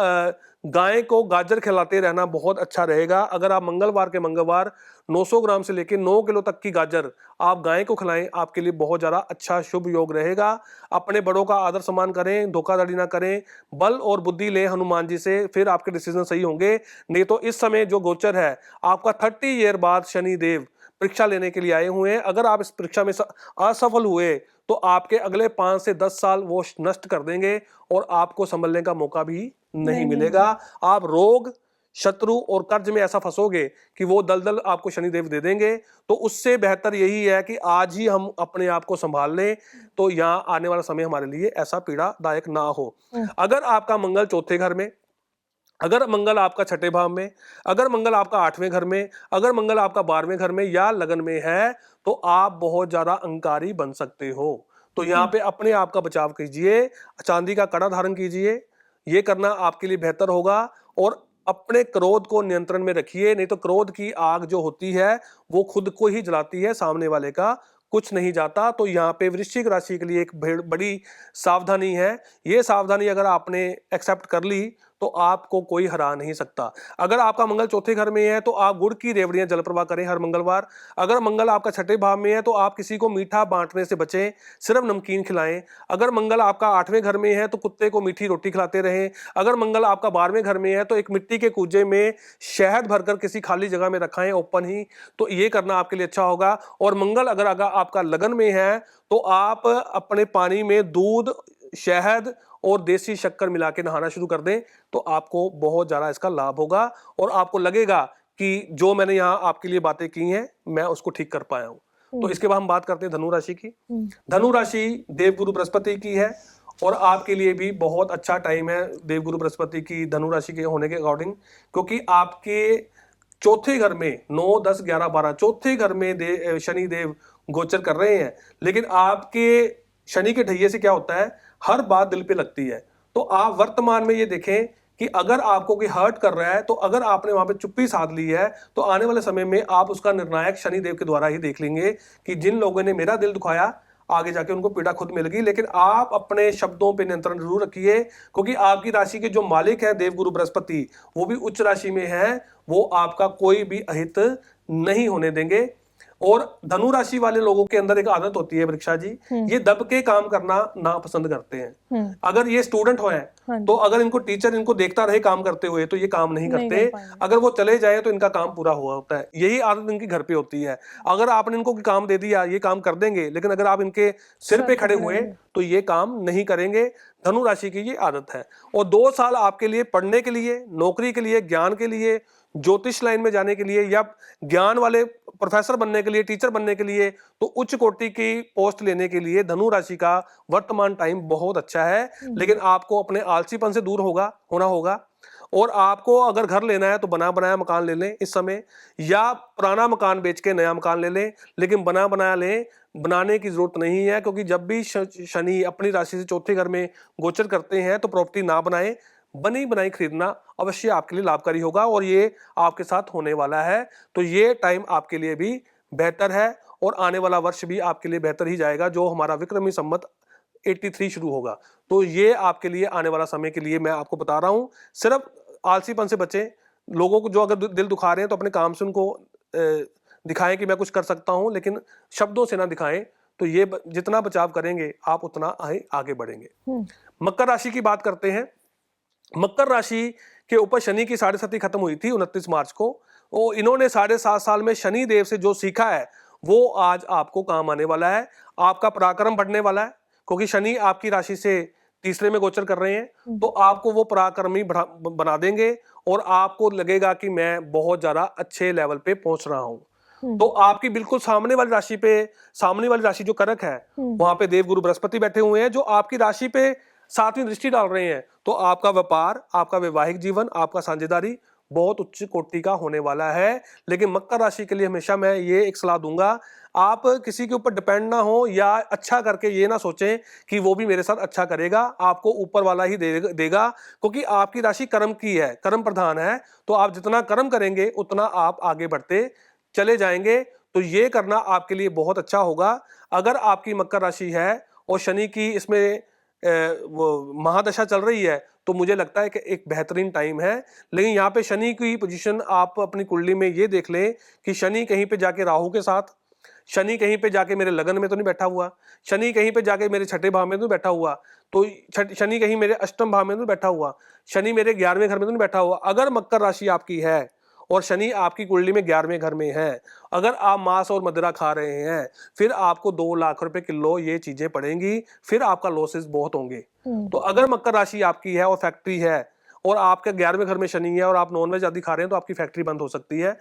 S2: गाय को गाजर खिलाते रहना बहुत अच्छा रहेगा। अगर आप मंगलवार के मंगलवार 900 ग्राम से लेकर 9 किलो तक की गाजर आप गाय को खिलाएं, आपके लिए बहुत ज्यादा अच्छा शुभ योग रहेगा। अपने बड़ों का आदर सम्मान करें, धोखाधड़ी ना करें, बल और बुद्धि लें हनुमान जी से, फिर आपके डिसीजन सही होंगे। नहीं तो इस समय जो गोचर है आपका 30 ईयर बाद शनि देव परीक्षा लेने के लिए आए हुए हैं। अगर आप इस परीक्षा में असफल हुए तो आपके अगले 5 से 10 साल वो नष्ट कर देंगे और आपको संभलने का मौका भी नहीं मिलेगा। आप रोग, शत्रु और कर्ज में ऐसा फंसोगे कि वो दलदल आपको शनिदेव दे देंगे। तो उससे बेहतर यही है कि आज ही हम अपने आप को संभाल लें, तो यहाँ आने वाला समय हमारे लिए ऐसा पीड़ादायक ना हो। अगर आपका मंगल चौथे घर में, अगर मंगल आपका छठे भाव में, अगर मंगल आपका 8वें घर में, अगर मंगल आपका 12वें घर में या लगन में है, तो आप बहुत ज्यादा अहंकारी बन सकते हो। तो यहाँ पे अपने आप का बचाव कीजिए, चांदी का कड़ा धारण कीजिए, ये करना आपके लिए बेहतर होगा। और अपने क्रोध को नियंत्रण में रखिए, नहीं तो क्रोध की आग जो होती है वो खुद को ही जलाती है, सामने वाले का कुछ नहीं जाता। तो यहाँ पे वृश्चिक राशि के लिए एक बड़ी सावधानी है। ये सावधानी अगर आपने एक्सेप्ट कर ली तो आपको कोई हरा नहीं सकता। अगर आपका मंगल चौथे घर में है तो आप गुड़ की रेवड़ियां जल प्रवाह करें हर मंगलवार। अगर मंगल आपका छठे भाव में है तो आप किसी को मीठा बांटने से बचें, सिर्फ नमकीन खिलाएं। अगर मंगल आपका 8वें घर में है तो कुत्ते को मीठी रोटी खिलाते रहें। अगर मंगल आपका 12वें घर में है तो एक मिट्टी के कूजे में शहद भरकर किसी खाली जगह में रखाएं, ओपन ही, तो ये करना आपके लिए अच्छा होगा। और मंगल अगर आपका लगन में है तो आप अपने पानी में दूध, शहद और देसी शक्कर मिला के नहाना शुरू कर दें, तो आपको बहुत ज्यादा इसका लाभ होगा और आपको लगेगा कि जो मैंने यहाँ आपके लिए बातें की हैं मैं उसको ठीक कर पाया हूँ। तो इसके बाद हम बात करते हैं धनु राशि की। धनु राशि देवगुरु बृहस्पति की है और आपके लिए भी बहुत अच्छा टाइम है देवगुरु बृहस्पति की धनु राशि के होने के अकॉर्डिंग, क्योंकि आपके चौथे घर में 9, 10, 11, 12 चौथे घर में शनि देव गोचर कर रहे हैं, लेकिन आपके शनि के ढैये से क्या होता है, हर बात दिल पे लगती है। तो आप वर्तमान में ये देखें कि अगर आपको कोई हर्ट कर रहा है, तो अगर आपने वहां पे चुप्पी साध ली है, तो आने वाले समय में आप उसका निर्णायक शनि देव के द्वारा ही देख लेंगे कि जिन लोगों ने मेरा दिल दुखाया, आगे जाके उनको पीड़ा खुद मिल गई। लेकिन आप अपने शब्दों पे नियंत्रण जरूर रखिए, क्योंकि आपकी राशि के जो मालिक है देवगुरु बृहस्पति, वो भी उच्च राशि में है, वो आपका कोई भी अहित नहीं होने देंगे। और धनु राशि वाले लोगों के अंदर एक आदत होती है वृक्षा जी, ये दब के काम करना ना पसंद करते हैं। अगर ये स्टूडेंट हो तो अगर इनको टीचर इनको देखता रहे काम करते हुए, तो ये काम नहीं करते। अगर वो चले जाए तो इनका काम पूरा हुआ होता है। यही आदत इनकी घर पे होती है। अगर आपने इनको काम दे दिया, ये काम कर देंगे, लेकिन अगर आप इनके सिर पे खड़े हुए तो ये काम नहीं करेंगे। धनु राशि की ये आदत है। और 2 साल आपके लिए पढ़ने के लिए, नौकरी के लिए, ज्ञान के लिए, ज्योतिष लाइन में जाने के लिए, या ज्ञान वाले प्रोफेसर बनने के लिए, टीचर बनने के लिए, तो उच्च कोटि की पोस्ट लेने के लिए धनु राशि का वर्तमान टाइम बहुत अच्छा है। लेकिन आपको अपने आलसीपन से दूर होना होगा। और आपको अगर घर लेना है तो बना बनाया मकान ले लें इस समय, या पुराना मकान बेच के नया मकान ले लें, लेकिन बना बनाया लें। बनाने की जरूरत नहीं है, क्योंकि जब भी शनि अपनी राशि से चौथे घर में गोचर करते हैं तो प्रॉपर्टी ना बनाएं। बनी बनाई खरीदना अवश्य आपके लिए लाभकारी होगा, और ये आपके साथ होने वाला है। तो ये टाइम आपके लिए भी बेहतर है, और आने वाला वर्ष भी आपके लिए बेहतर ही जाएगा, जो हमारा विक्रमी संवत 83 शुरू होगा। तो ये आपके लिए आने वाला समय के लिए मैं आपको बता रहा हूं। सिर्फ आलसीपन से बचें। लोगों को जो अगर दिल दुखा रहे हैं तो अपने काम से उनको दिखाएं कि मैं कुछ कर सकता हूं, लेकिन शब्दों से ना दिखाएं। तो ये जितना बचाव करेंगे आप उतना आगे बढ़ेंगे। मकर राशि की बात करते हैं। मकर राशि के ऊपर शनि की 7.5 खत्म हुई थी 29 मार्च को। वो इन्होंने 7.5 साल में शनि देव से जो सीखा है वो आज आपको काम आने वाला है। आपका पराक्रम बढ़ने वाला है, क्योंकि शनि आपकी राशि से तीसरे में गोचर कर रहे हैं। तो आपको वो पराक्रमी बना देंगे, और आपको लगेगा कि मैं बहुत ज्यादा अच्छे लेवल पे पहुंच रहा हूं। तो आपकी बिल्कुल सामने वाली राशि जो कर्क है, वहां पे देवगुरु बृहस्पति बैठे हुए हैं, जो आपकी राशि पे 7वीं दृष्टि डाल रहे हैं। तो आपका व्यापार, आपका वैवाहिक जीवन, आपका साझेदारी बहुत उच्च कोटि का होने वाला है। लेकिन मकर राशि के लिए हमेशा मैं ये एक सलाह दूंगा, आप किसी के ऊपर डिपेंड ना हो, या अच्छा करके ये ना सोचें कि वो भी मेरे साथ अच्छा करेगा। आपको ऊपर वाला ही देगा, क्योंकि आपकी राशि कर्म की है, कर्म प्रधान है। तो आप जितना कर्म करेंगे उतना आप आगे बढ़ते चले जाएंगे। तो ये करना आपके लिए बहुत अच्छा होगा। अगर आपकी मकर राशि है और शनि की इसमें वो महादशा चल रही है, तो मुझे लगता है कि एक बेहतरीन टाइम है। लेकिन यहाँ पे शनि की पोजीशन आप अपनी कुंडली में ये देख लें कि शनि कहीं पे जाके राहु के साथ, शनि कहीं पे जाके मेरे लगन में तो नहीं बैठा हुआ, शनि कहीं पे जाके मेरे छठे भाव में तो नहीं बैठा हुआ, तो शनि कहीं मेरे अष्टम भाव में तो नहीं बैठा हुआ, शनि मेरे 11वें घर में तो नहीं बैठा हुआ। अगर मकर राशि आपकी है और शनि आपकी कुंडली में 11वें घर में है, अगर आप मांस और मदिरा खा रहे हैं, फिर आपको 2 लाख रुपए किलो ये चीजें पड़ेंगी, फिर आपका लॉसेस बहुत होंगे। तो अगर मकर राशि आपकी है और फैक्ट्री है, और आपके 11वें घर में शनि है, और आप नॉनवेज आदि खा रहे हैं, तो आपकी फैक्ट्री बंद हो सकती है।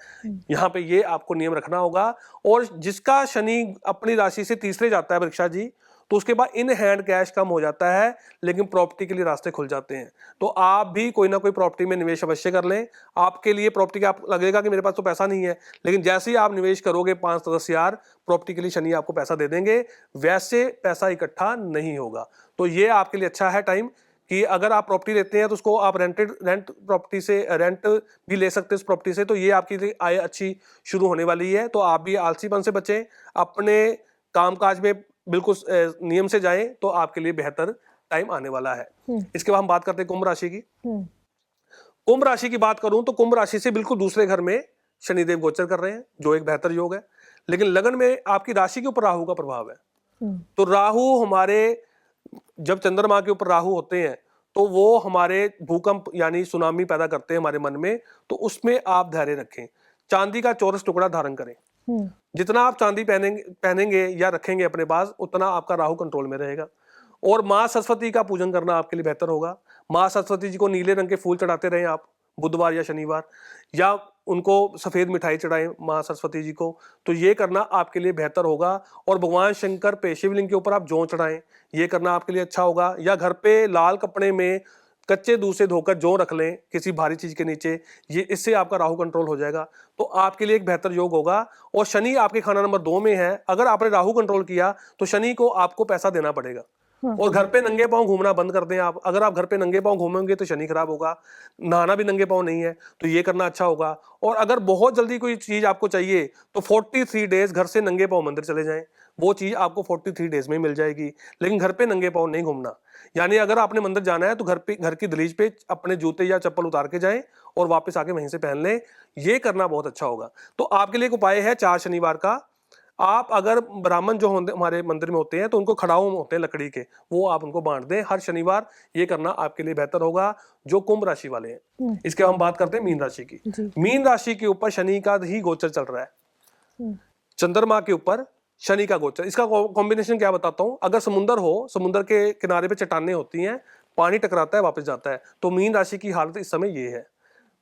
S2: यहाँ पे ये आपको नियम रखना होगा। और जिसका शनि अपनी राशि से तीसरे जाता है परीक्षा जी, तो उसके बाद इन हैंड कैश कम हो जाता है, लेकिन प्रॉपर्टी के लिए रास्ते खुल जाते हैं। तो आप भी कोई ना कोई प्रॉपर्टी में निवेश अवश्य कर लें। आपके लिए प्रॉपर्टी का आप लगेगा कि मेरे पास तो पैसा नहीं है, लेकिन जैसे ही आप निवेश करोगे 5-10 हजार, प्रॉपर्टी के लिए शनि आपको पैसा दे देंगे। वैसे पैसा इकट्ठा नहीं होगा। तो ये आपके लिए अच्छा है टाइम, कि अगर आप प्रॉपर्टी लेते हैं तो उसको आप रेंट प्रॉपर्टी से रेंट भी ले सकते हैं उस प्रॉपर्टी से। तो ये आपकी लिए आय अच्छी शुरू होने वाली है। तो आप भी आलसीपन से बचें, अपने कामकाज में बिल्कुल नियम से जाएं, तो आपके लिए बेहतर टाइम आने वाला है। इसके बाद हम बात करते हैं कुंभ राशि की। कुंभ राशि की बात करूं तो कुंभ राशि से बिल्कुल दूसरे घर में शनिदेव गोचर कर रहे हैं, जो एक बेहतर योग है। लेकिन लगन में आपकी राशि के ऊपर राहु का प्रभाव है। तो राहु हमारे, जब चंद्रमा के ऊपर राहु होते हैं तो वो हमारे भूकंप यानी सुनामी पैदा करते हैं हमारे मन में। तो उसमें आप धैर्य रखें, चांदी का चौरस टुकड़ा धारण करें। जितना आप चांदी पहनेंगे या रखेंगे अपने पास, उतना आपका राहु कंट्रोल में रहेगा। और माँ सरस्वती का पूजन करना आपके लिए बेहतर होगा। माँ सरस्वती जी को नीले रंग के फूल चढ़ाते रहें आप, बुधवार या शनिवार, या उनको सफेद मिठाई चढ़ाएं माँ सरस्वती जी को। तो ये करना आपके लिए बेहतर होगा। और भगवान शंकर पे शिवलिंग के ऊपर आप जौ चढ़ाएं, ये करना आपके लिए अच्छा होगा। या घर पे लाल कपड़े में कच्चे दूध से धोकर जौ रख लें किसी भारी चीज के नीचे, ये इससे आपका राहु कंट्रोल हो जाएगा, तो आपके लिए एक बेहतर योग होगा। और शनि आपके खाना नंबर 2 में है, अगर आपने राहु कंट्रोल किया तो शनि को आपको पैसा देना पड़ेगा। और घर पे नंगे पांव घूमना बंद कर दें आप। अगर आप घर पे नंगे पांव घूमेंगे तो शनि खराब होगा। नहाना भी नंगे पांव नहीं है, तो ये करना अच्छा होगा। और अगर बहुत जल्दी कोई चीज आपको चाहिए तो 43 डेज घर से नंगे पांव मंदिर चले जाएं, वो चीज आपको 43 डेज में मिल जाएगी। लेकिन घर पे नंगे पांव नहीं घूमना, यानी अगर आपने मंदिर जाना है तो घर की दहलीज पे अपने जूते या चप्पल उतार के जाएं और वापस आके वहीं से पहन लें, ये करना बहुत अच्छा होगा। तो आपके लिए एक उपाय है 4 शनिवार का, आप अगर ब्राह्मण जो होते हमारे मंदिर में होते हैं तो उनको खड़ाऊ होते हैं लकड़ी के, वो आप उनको बांट दें हर शनिवार, ये करना आपके लिए बेहतर होगा जो कुंभ राशि वाले हैं। इसके हम बात करते हैं मीन राशि की। मीन राशि के ऊपर शनि का ही गोचर चल रहा है, चंद्रमा के ऊपर शनि का गोचर। इसका कॉम्बिनेशन क्या बताता हूं, अगर समुंदर हो, समुंदर के किनारे पे चट्टानें होती हैं, पानी टकराता है वापस जाता है, तो मीन राशि की हालत इस समय ये है,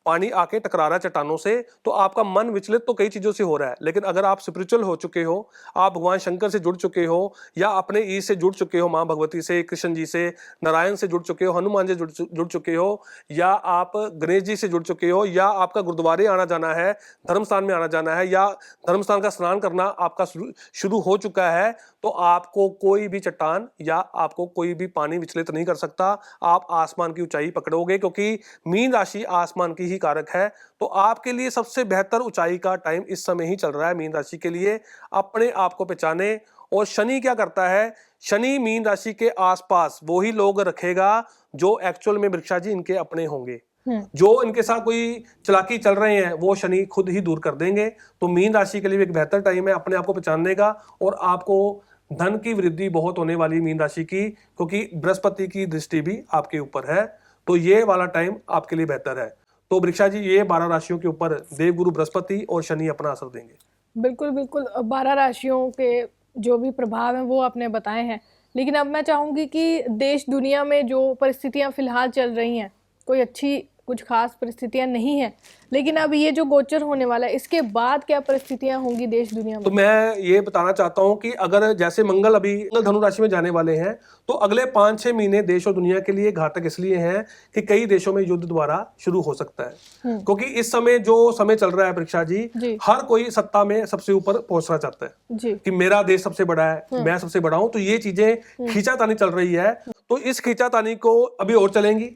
S2: पानी आके टकरा रहा है चट्टानों से, तो आपका मन विचलित तो कई चीजों से हो रहा है। लेकिन अगर आप स्पिरिचुअल हो चुके हो, आप भगवान शंकर से जुड़ चुके हो, या अपने ईश से जुड़ चुके हो, माँ भगवती से, कृष्ण जी से, नारायण से जुड़ चुके हो, हनुमान जी से जुड़ चुके हो, या आप गणेश जी से जुड़ चुके हो, या आपका गुरुद्वारे आना जाना है, धर्म स्थान में आना जाना है, या धर्म स्थान का स्नान करना आपका शुरू हो चुका है, तो आपको कोई भी चट्टान या आपको कोई भी पानी विचलित नहीं कर सकता। आप आसमान की ऊंचाई पकड़ोगे, क्योंकि मीन राशि आसमान की ही कारक है। तो आपके लिए सबसे बेहतर ऊंचाई का टाइम इस समय ही चल रहा है मीन राशि के लिए। अपने आप को पहचाने। और शनि क्या करता है, शनि मीन राशि के आसपास वो ही लोग रखेगा जो एक्चुअल में वृक्षा जी इनके अपने होंगे। जो इनके साथ कोई चलाकी चल रहे हैं वो शनि खुद ही दूर कर देंगे। तो मीन राशि के लिए एक बेहतर टाइम है अपने आप को पहचानने का। और आपको धन की वृद्धि बहुत होने वाली मीन राशि की, क्योंकि बृहस्पति की दृष्टि भी आपके ऊपर है, तो ये वाला टाइम आपके लिए बेहतर है। तो वृक्षा जी, ये 12 राशियों के ऊपर देवगुरु बृहस्पति और शनि अपना असर देंगे।
S1: बिल्कुल बिल्कुल, 12 राशियों के जो भी प्रभाव हैं वो आपने बताए हैं। लेकिन अब मैं चाहूंगी कि देश दुनिया में जो परिस्थितियां फिलहाल चल रही हैं, कोई अच्छी कुछ खास परिस्थितियां नहीं है, लेकिन अब ये जो गोचर होने वाला है, इसके बाद क्या परिस्थितियां होंगी देश दुनिया में?
S2: तो मैं ये बताना चाहता हूं कि अगर जैसे मंगल धनु राशि में जाने वाले हैं, तो अगले 5-6 महीने देश और दुनिया के लिए घातक इसलिए हैं कि कई देशों में युद्ध दोबारा शुरू हो सकता है। क्योंकि इस समय जो समय चल रहा है परीक्षा जी, हर कोई सत्ता में सबसे ऊपर पहुंचना चाहता है कि मेरा देश सबसे बड़ा है, मैं सबसे बड़ा हूं। तो ये चीजें खींचातानी चल रही है, तो इस खींचातानी को अभी और चलेंगी।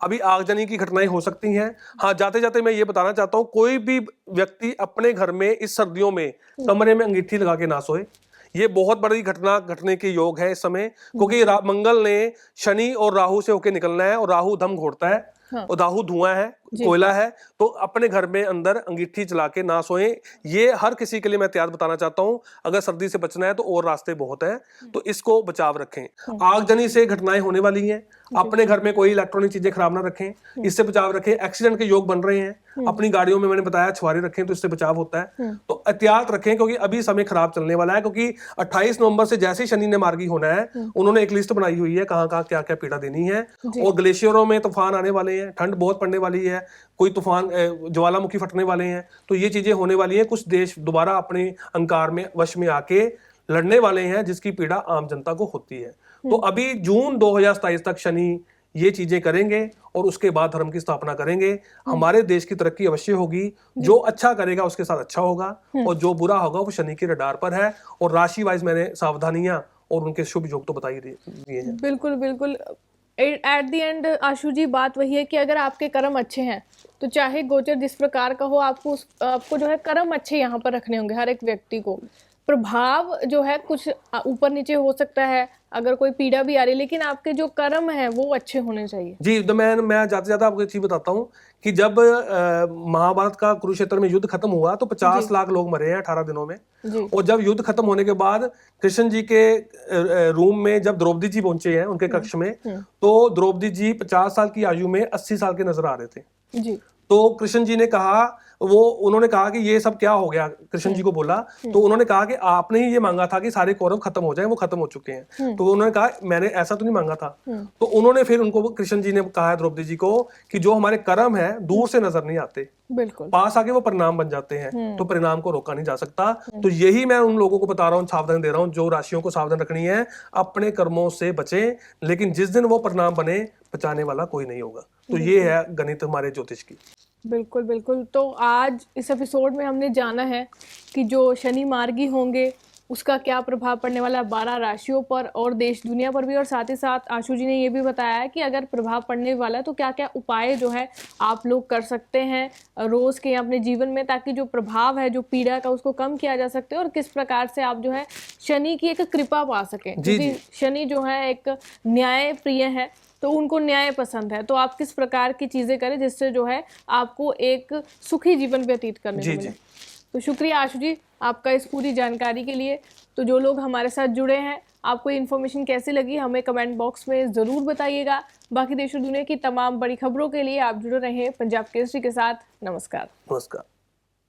S2: अभी आगजनी की घटनाएं हो सकती हैं। हाँ, जाते जाते मैं ये बताना चाहता हूं, कोई भी व्यक्ति अपने घर में इस सर्दियों में कमरे में अंगीठी लगा के ना सोए। ये बहुत बड़ी घटना घटने के योग है इस समय, क्योंकि मंगल ने शनि और राहु से होके निकलना है, और राहु दम घोड़ता है। हाँ। और राहु धुआं है, कोयला है। तो अपने घर में अंदर अंगीठी जला के ना सोएं। ये हर किसी के लिए मैं एहतियात बताना चाहता हूं। अगर सर्दी से बचना है तो और रास्ते बहुत हैं, तो इसको बचाव रखें। आगजनी से घटनाएं होने वाली हैं, अपने घर में कोई इलेक्ट्रॉनिक चीजें खराब ना रखें, इससे बचाव रखें। एक्सीडेंट के योग बन रहे हैं, अपनी गाड़ियों में मैंने बताया छुआरे रखें, तो इससे बचाव होता है। तो एहतियात रखें, क्योंकि अभी समय खराब चलने वाला है। क्योंकि 28 नवंबर से जैसे शनि ने मार्गी होना है, उन्होंने एक लिस्ट बनाई हुई है कहाँ कहाँ क्या क्या पीड़ा देनी है। और ग्लेशियरों में तूफान आने वाले हैं, ठंड बहुत पड़ने वाली है, कोई तूफान ज्वालामुखी फटने वाले हैं। तो ये चीजें होने वाली हैं। कुछ देश दोबारा अपने अहंकार में वश में आके लड़ने वाले हैं, जिसकी पीड़ा आम जनता को होती है। तो अभी जून 2027 तक शनि ये चीजें करेंगे, और उसके बाद धर्म की स्थापना करेंगे। हमारे देश की तरक्की अवश्य होगी। जो अच्छा करेगा उसके साथ अच्छा होगा, और जो बुरा होगा वो शनि के रडार पर है। और राशि वाइज मैंने सावधानियां और उनके शुभ योग तो बता ही दिए हैं।
S1: बिल्कुल बिल्कुल। एट द एंड आशु जी, बात वही है कि अगर आपके कर्म अच्छे हैं तो चाहे गोचर जिस प्रकार का हो, आपको जो है कर्म अच्छे यहाँ पर रखने होंगे। हर एक व्यक्ति को प्रभाव जो है कुछ ऊपर नीचे हो सकता है, अगर कोई पीड़ा भी आ रही है, लेकिन आपके जो कर्म है वो अच्छे होने चाहिए।
S2: जी, तो मैं ज्यादा से ज्यादा आपको एक चीज बताता हूँ कि जब महाभारत का कुरुक्षेत्र में युद्ध खत्म हुआ तो 50 लाख लोग मरे हैं 18 दिनों में। और जब युद्ध खत्म होने के बाद कृष्ण जी के रूम में जब द्रौपदी जी पहुंचे हैं उनके कक्ष में, तो द्रौपदी जी 50 साल की आयु में 80 साल के नजर आ रहे थे। जी। तो कृष्ण जी ने कहा, उन्होंने कहा कि ये सब क्या हो गया, कृष्ण जी को बोला। तो उन्होंने कहा कि आपने ही ये मांगा था कि सारे कौरव खत्म हो जाएं, वो खत्म हो चुके हैं। तो उन्होंने कहा मैंने ऐसा तो नहीं मांगा था। तो उन्होंने फिर उनको, कृष्ण जी ने कहा द्रौपदी जी को कि जो हमारे कर्म है दूर से नजर नहीं आते, बिल्कुल पास आके वो परिणाम बन जाते हैं। तो परिणाम को रोका नहीं जा सकता। तो यही मैं उन लोगों को बता रहा हूँ, सावधान दे रहा हूँ, जो राशियों को सावधान रखनी है, अपने कर्मों से बचें। लेकिन जिस दिन वो परिणाम बने, पचाने वाला कोई नहीं होगा। तो ये है गणित हमारे ज्योतिष की।
S1: बिल्कुल बिल्कुल। तो आज इस एपिसोड में हमने जाना है कि जो शनि मार्गी होंगे उसका क्या प्रभाव पड़ने वाला है 12 राशियों पर और देश दुनिया पर भी, और साथ ही साथ आशु जी ने ये भी बताया है कि अगर प्रभाव पड़ने वाला है तो क्या क्या उपाय जो है आप लोग कर सकते हैं रोज़ के अपने जीवन में, ताकि जो प्रभाव है जो पीड़ा का उसको कम किया जा सकते हैं, और किस प्रकार से आप जो है शनि की एक कृपा पा सकें, क्योंकि शनि जो है एक न्याय प्रिय है, तो उनको न्याय पसंद है। तो आप किस प्रकार की चीज़ें करें जिससे जो है आपको एक सुखी जीवन व्यतीत करने को मिले। तो शुक्रिया आशु जी आपका इस पूरी जानकारी के लिए। तो जो लोग हमारे साथ जुड़े हैं, आपको इन्फॉर्मेशन कैसी लगी हमें कमेंट बॉक्स में ज़रूर बताइएगा। बाकी देश और दुनिया की तमाम बड़ी खबरों के लिए आप जुड़े रहें पंजाब केसरी के साथ। नमस्कार।
S2: नमस्कार।